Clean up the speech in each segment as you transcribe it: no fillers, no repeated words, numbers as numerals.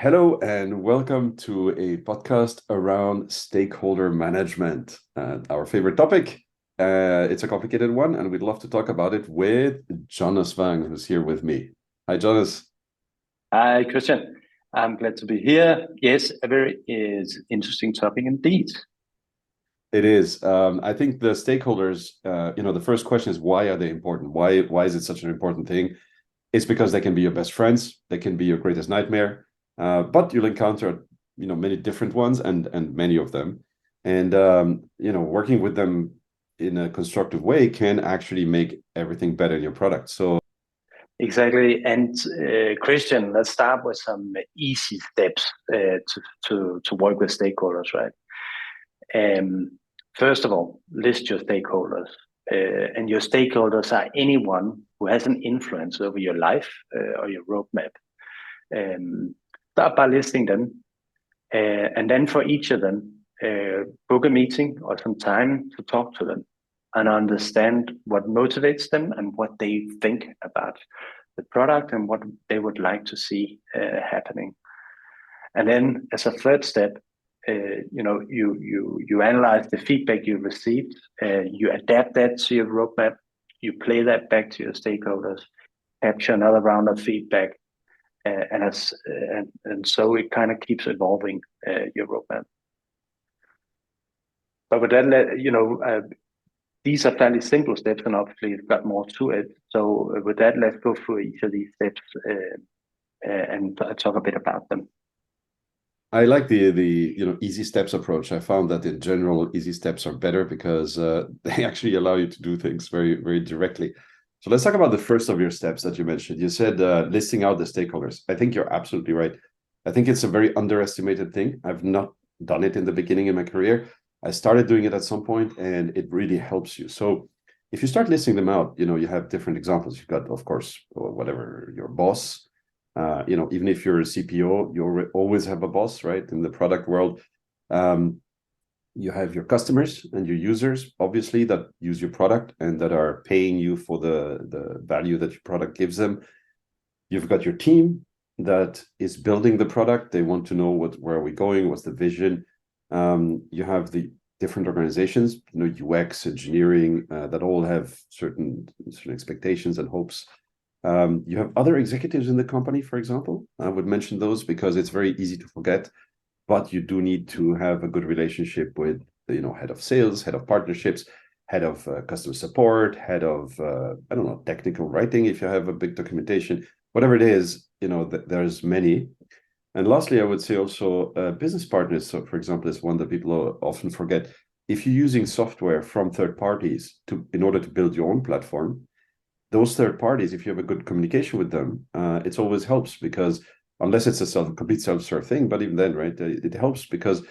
Hello and welcome to a podcast around stakeholder management. Our favorite topic. It's a complicated one, and we'd love to talk about it with Jonas Wang, who's here with me. Hi, Jonas. Hi, Christian. I'm glad to be here. Yes, a very is interesting topic indeed. It is. I think the stakeholders, the first question is why are they important? Why is it such an important thing? It's because they can be your best friends. They can be your greatest nightmare. But you'll encounter, many different ones and many of them. And, working with them in a constructive way can actually make everything better in your product. So Exactly. And Christian, let's start with some easy steps to work with stakeholders, right? First of all, list your stakeholders. And your stakeholders are anyone who has an influence over your life or your roadmap. Start by listing them. And then for each of them, book a meeting or some time to talk to them and understand what motivates them and what they think about the product and what they would like to see happening. And then as a third step, you analyze the feedback you received, you adapt that to your roadmap, you play that back to your stakeholders, capture another round of feedback, and so it kind of keeps evolving your roadmap. But with that, these are fairly simple steps, and obviously you've got more to it. So with that, let's go through each of these steps and talk a bit about them. I like the easy steps approach. I found that in general, easy steps are better because they actually allow you to do things very, very directly. So let's talk about the first of your steps that you mentioned. You said listing out the stakeholders. I think you're absolutely right. I think it's a very underestimated thing. I've not done it in the beginning of my career. I started doing it at some point, and it really helps you. So if you start listing them out, you have different examples. You've got, of course, whatever your boss. Even if you're a CPO, you always have a boss, right? In the product world, you have your customers and your users, obviously, that use your product and that are paying you for the value that your product gives them. You've got your team that is building the product. They want to know where are we going, what's the vision. You have the different organizations, UX, engineering, that all have certain expectations and hopes. You have other executives in the company, for example. I would mention those because it's very easy to forget, but you do need to have a good relationship with, head of sales, head of partnerships, head of customer support, head of, technical writing, if you have a big documentation, whatever it is, there's many. And lastly, I would say also business partners. So, for example, is one that people often forget. If you're using software from third parties in order to build your own platform, those third parties, if you have a good communication with them, it always helps because unless it's a complete self-serve thing, but even then, right, it helps because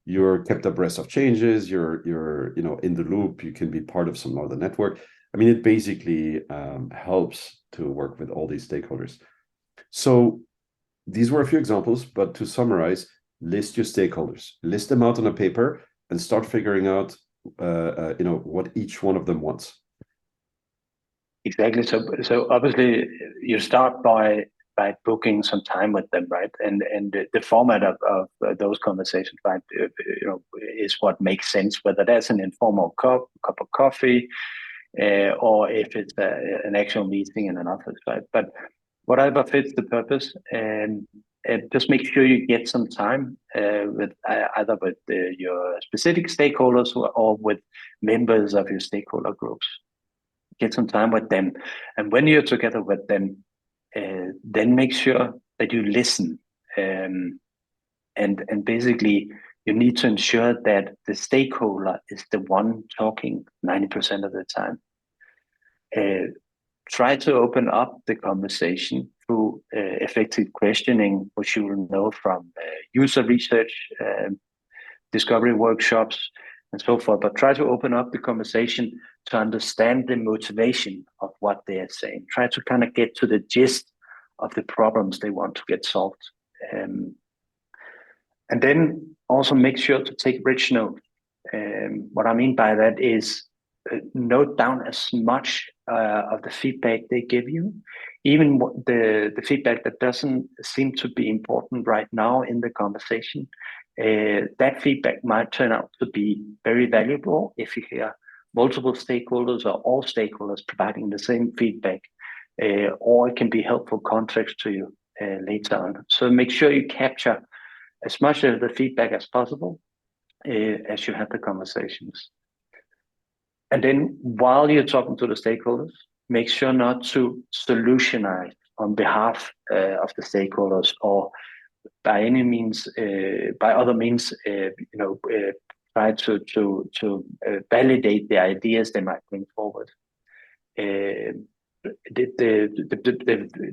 you're kept abreast of changes, you're in the loop, you can be part of some other network. I mean, it basically helps to work with all these stakeholders. So these were a few examples, but to summarize, list your stakeholders, list them out on a paper, and start figuring out, what each one of them wants. Exactly. So obviously you start by booking some time with them, right? And the format of those conversations, right? Is what makes sense. Whether that's an informal cup of coffee, or if it's an actual meeting in an office, right? But whatever fits the purpose, and just make sure you get some time with either with your specific stakeholders or with members of your stakeholder groups. Get some time with them, and when you're together with them, then make sure that you listen, and basically you need to ensure that the stakeholder is the one talking 90% of the time. Try to open up the conversation through effective questioning, which you will know from user research, discovery workshops, and so forth. But try to open up the conversation to understand the motivation of what they are saying. Try to kind of get to the gist of the problems they want to get solved. And then also make sure to take rich notes. What I mean by that is note down as much of the feedback they give you even the feedback that doesn't seem to be important right now in the conversation, that feedback might turn out to be very valuable if you hear multiple stakeholders or all stakeholders providing the same feedback, or it can be helpful context to you later on. So make sure you capture as much of the feedback as possible as you have the conversations. And then while you're talking to the stakeholders, make sure not to solutionize on behalf of the stakeholders, or by any means, by other means, try to validate the ideas they might bring forward. The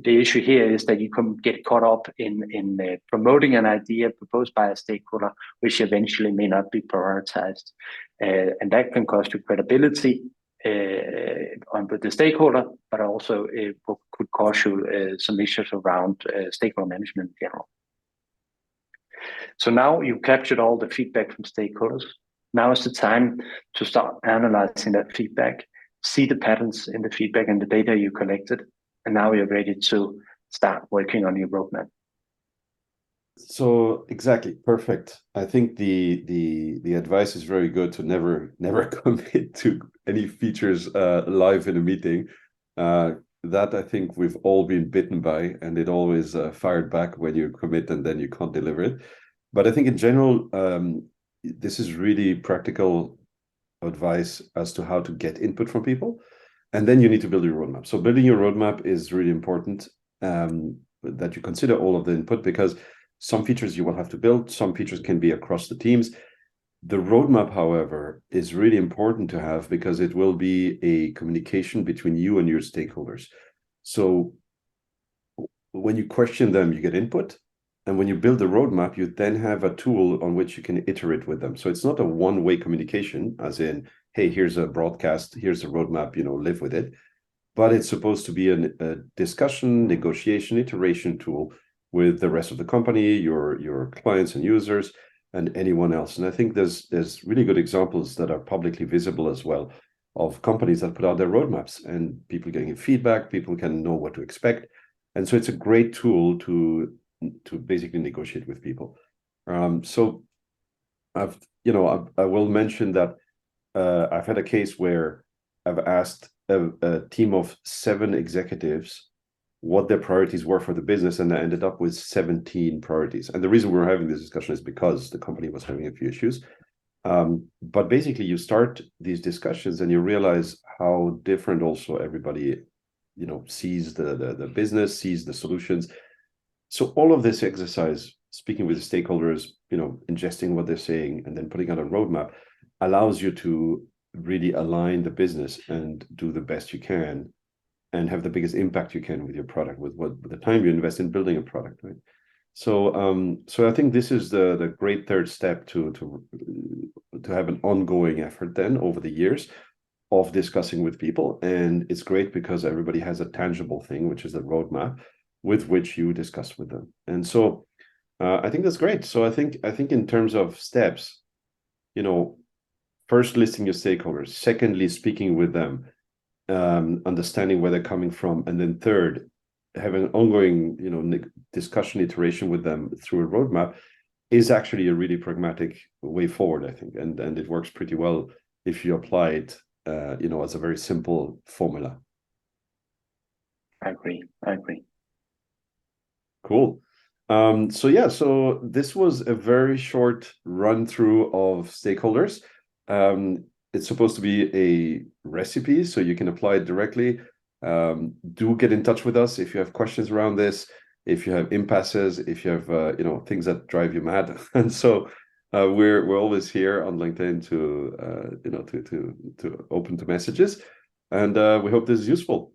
issue here is that you can get caught up in promoting an idea proposed by a stakeholder, which eventually may not be prioritized, and that can cost you credibility with the stakeholder, but also could cause you some issues around stakeholder management in general. So now you've captured all the feedback from stakeholders. Now is the time to start analyzing that feedback, see the patterns in the feedback and the data you collected, and now you're ready to start working on your roadmap. So exactly, perfect. I think the advice is very good to never commit to any features live in a meeting. That I think we've all been bitten by, and it always fired back when you commit and then you can't deliver it. But I think in general, this is really practical advice as to how to get input from people. And then you need to build your roadmap. So building your roadmap is really important, that you consider all of the input, because some features you will have to build, some features can be across the teams. The roadmap, however, is really important to have because it will be a communication between you and your stakeholders. So when you question them, you get input. And when you build the roadmap, you then have a tool on which you can iterate with them. So it's not a one-way communication, as in, hey, here's a broadcast, here's a roadmap, live with it. But it's supposed to be a discussion, negotiation, iteration tool with the rest of the company, your clients and users, and anyone else. And I think there's really good examples that are publicly visible as well of companies that put out their roadmaps and people getting feedback, people can know what to expect. And so it's a great tool to basically negotiate with people. So I will mention that I've had a case where I've asked a team of 7 executives what their priorities were for the business, and I ended up with 17 priorities. And the reason we're having this discussion is because the company was having a few issues. But basically, you start these discussions and you realize how different also everybody, sees the business, sees the solutions. So all of this exercise, speaking with the stakeholders, ingesting what they're saying, and then putting out a roadmap, allows you to really align the business and do the best you can and have the biggest impact you can with your product, with the time you invest in building a product, right? So I think this is the great third step to have an ongoing effort then over the years of discussing with people. And it's great because everybody has a tangible thing, which is the roadmap, with which you discuss with them. And so I think that's great. So I think in terms of steps, first listing your stakeholders, secondly, speaking with them, understanding where they're coming from, and then third, having an ongoing discussion, iteration with them through a roadmap is actually a really pragmatic way forward, I think, and it works pretty well if you apply it as a very simple formula. I agree. Cool. So this was a very short run through of stakeholders. It's supposed to be a recipe, so you can apply it directly. Do get in touch with us if you have questions around this, if you have impasses, if you have things that drive you mad. And so we're always here on LinkedIn to open to messages, and we hope this is useful.